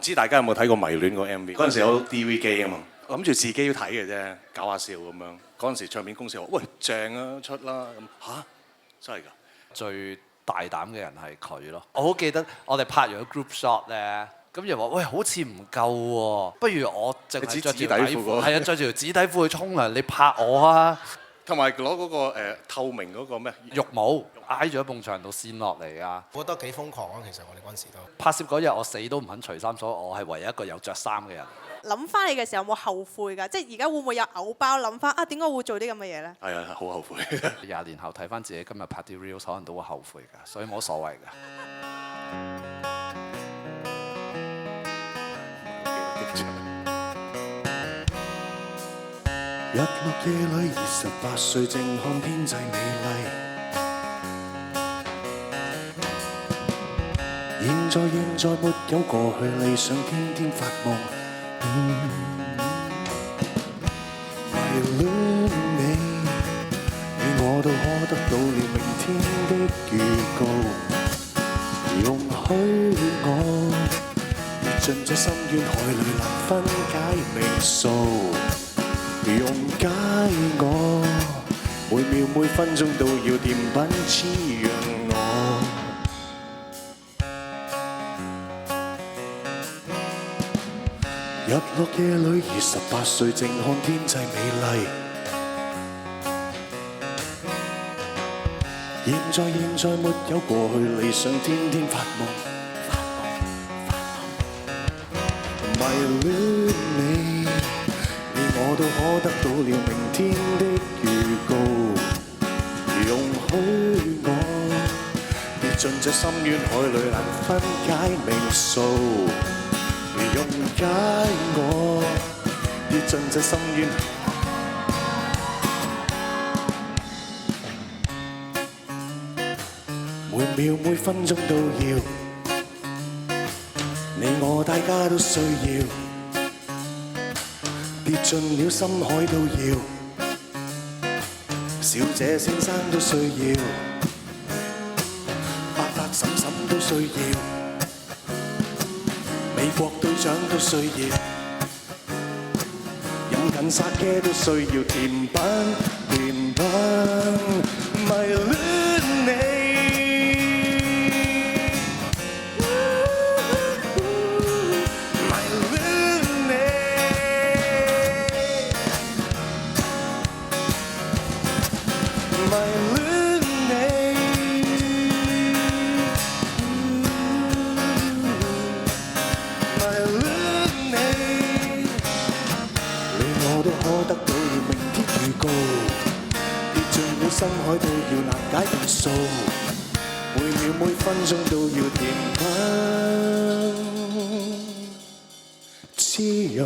唔知大家有冇睇過《迷戀》個 MV？嗰陣時有 DV 機啊嘛，諗住自己要睇嘅啫，搞下笑咁樣。嗰陣時唱片公司話：喂，正啊，出啦咁嚇，真係㗎！最大膽嘅人係佢咯。我好記得我哋拍完個 group shot 咧，咁又話：喂，好似唔夠喎，不如我淨係着條底褲，係啊，着條紙底褲去沖涼，你拍我啊！同埋攞嗰個透明嗰個咩浴帽挨咗喺埲牆度跣落嚟啊！我覺得幾瘋狂啊！其實我哋嗰陣時都拍攝嗰日，我死都唔肯除衫，所以我係唯一一個有着衫嘅人。諗翻你嘅時候有冇後悔㗎？即係而家會唔會有嘔包諗翻啊？點解會做啲咁嘅嘢咧？係啊，好後悔。20年後睇翻自己今日拍啲 reels，可能都會後悔㗎，所以冇所謂㗎。日落夜裏28歲，正看天際美麗。現在沒有過去，理想天天發夢。迷戀你，你我都可得到了明天的預告。容許我跌進這深淵海裏，難分解命數。溶解我，每秒每分鐘都要甜品滋潤我。日落夜裏28歲，正看天際美麗。現在沒有過去，理想天天發夢。迷戀你，我都可得到了明天的預告。容許我跌進這深淵海裏，難分解命數。溶解我跌進這深淵，每秒每分鐘都要，你我大家都需要。跌進了深海都要，小姐先生都需要，伯伯嬸嬸都需要，美國隊長都需要，飲緊沙茄都需要甜品，迷戀你。深海都要難解命數，每秒每分鐘都要甜品滋潤。